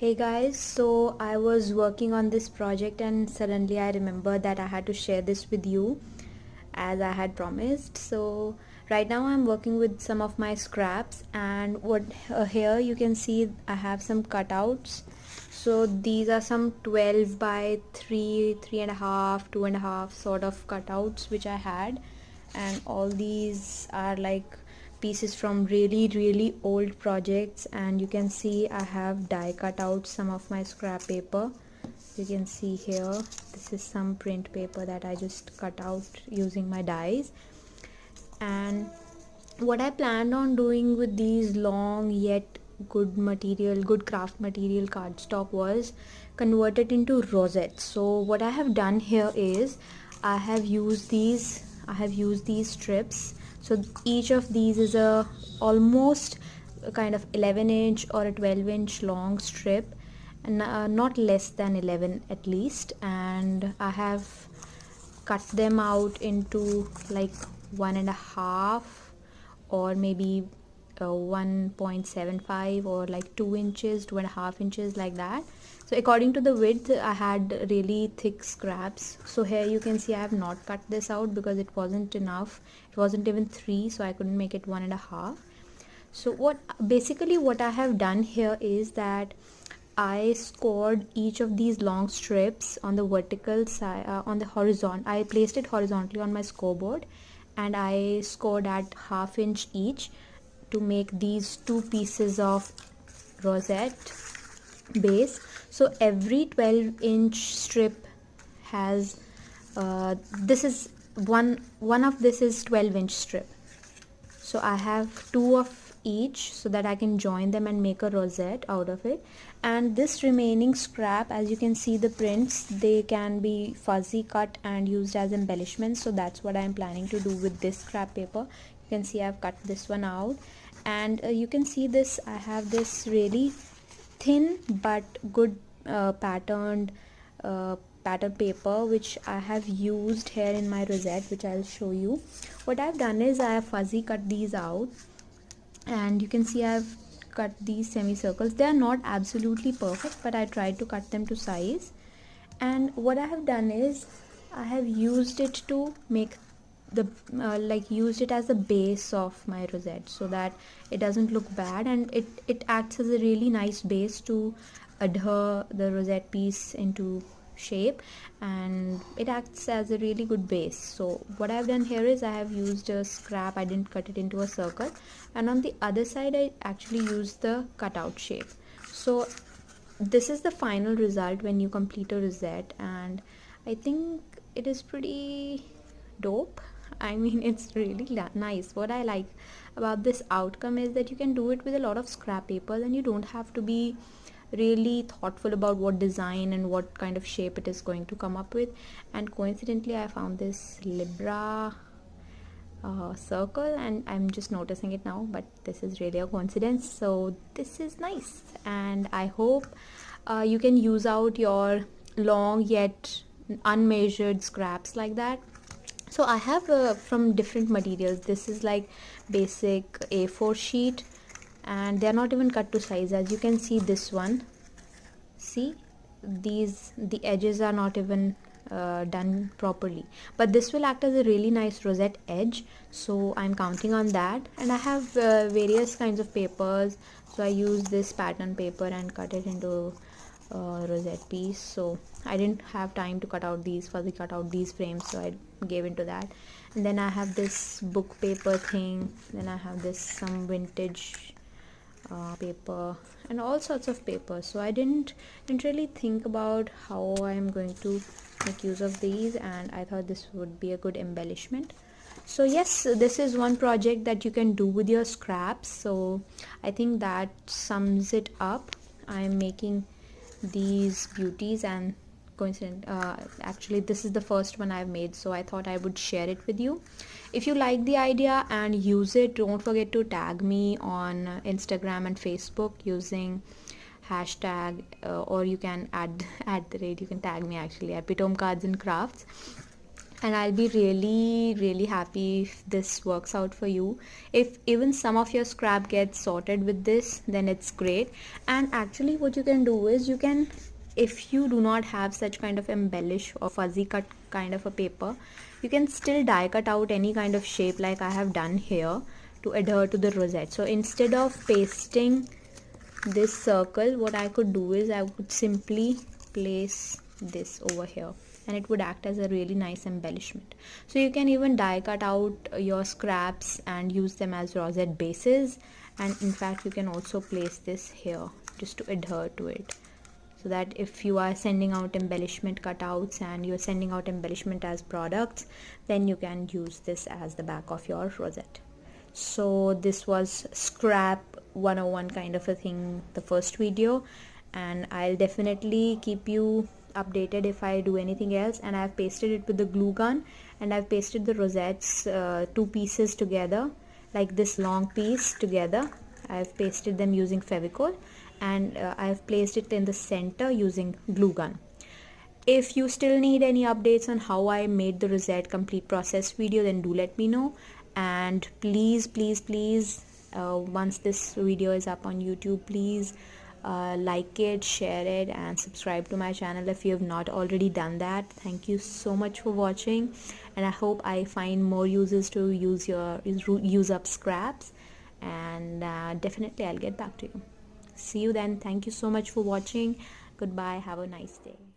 Hey guys, so I was working on this project and suddenly I remembered that I had to share this with you as I had promised. So right now I'm working with some of my scraps, and what here you can see I have some cutouts. So these are some 12 by 3, 3.5, 2.5 sort of cutouts which I had, and all these are like pieces from really old projects. And you can see I have die cut out some of my scrap paper. You can see here, this is some print paper that I just cut out using my dies. And what I planned on doing with these long yet good craft material cardstock was convert it into rosettes. So what I have done here is I have used these strips. So each of these is a almost a kind of 11-inch or a 12-inch long strip, and not less than 11 at least. And I have cut them out into like 1.5 or maybe 1.75 or like 2 inches, 2.5 inches, like that. So according to the width, I had really thick scraps. So here you can see I have not cut this out because it wasn't enough. It wasn't even 3, so I couldn't make it 1.5. So what I have done here is that I scored each of these long strips on the vertical side, on the horizontal. I placed it horizontally on my scoreboard, and I scored at ½ inch each to make these two pieces of rosette base. So every 12-inch strip has this is one of this is 12-inch strip. So I have 2 of each so that I can join them and make a rosette out of it. And this remaining scrap, as you can see the prints, they can be fuzzy cut and used as embellishments. So that's what I'm planning to do with this scrap paper. You can see I've cut this one out, and you can see this, I have this really thin but good pattern paper which I have used here in my rosette, which I'll show you. What I've done is I have fuzzy cut these out, and you can see I've cut these semicircles. They are not absolutely perfect, but I tried to cut them to size. And what I have done is I have used it to make the used it as a base of my rosette so that it doesn't look bad, and it acts as a really nice base to adhere the rosette piece into shape, and it acts as a really good base. So what I've done here is I have used a scrap, I didn't cut it into a circle, and on the other side I actually used the cutout shape. So this is the final result when you complete a rosette, and I think it is pretty dope. I mean, it's really nice. What I like about this outcome is that you can do it with a lot of scrap paper, and you don't have to be really thoughtful about what design and what kind of shape it is going to come up with. And coincidentally I found this Libra circle, and I'm just noticing it now, but this is really a coincidence. So this is nice, and I hope you can use out your long yet unmeasured scraps like that. So I have from different materials. This is like basic A4 sheet, and they're not even cut to size. As you can see, this one, see the edges are not even done properly, but this will act as a really nice rosette edge, so I'm counting on that. And I have various kinds of papers, so I use this pattern paper and cut it into rosette piece. So I didn't have time to cut out these frames, so I gave into that. And then I have this book paper thing, then I have this some vintage paper and all sorts of papers. So I didn't really think about how I'm going to make use of these, and I thought this would be a good embellishment. So yes, this is one project that you can do with your scraps. So I think that sums it up. I'm making these beauties, and actually this is the first one I've made, so I thought I would share it with you. If you like the idea and use it, don't forget to tag me on Instagram and Facebook using hashtag or you can add the rate, you can tag me actually, Epitome Cards and Crafts. and I'll be really happy if this works out for you. If even some of your scrap gets sorted with this, then it's great. And actually what you can do is, you can, if you do not have such kind of embellish or fuzzy cut kind of a paper, you can still die cut out any kind of shape like I have done here to adhere to the rosette. So instead of pasting this circle, what I could do is I would simply place this over here, and it would act as a really nice embellishment. So you can even die cut out your scraps and use them as rosette bases, and in fact you can also place this here just to adhere to it, so that if you are sending out embellishment cutouts and you're sending out embellishment as products, then you can use this as the back of your rosette. So this was scrap 101 kind of a thing, the first video, and I'll definitely keep you updated if I do anything else. And I've pasted it with the glue gun, and I've pasted the rosettes, two pieces together, like this long piece together. I've pasted them using Fevicol, and I've placed it in the center using glue gun. If you still need any updates on how I made the rosette complete process video, then do let me know. And please once this video is up on YouTube, please like it, share it, and subscribe to my channel if you have not already done that. Thank you so much for watching, and I hope I find more uses to use up scraps, and definitely I'll get back to you. See you then. Thank you so much for watching. Goodbye. Have a nice day.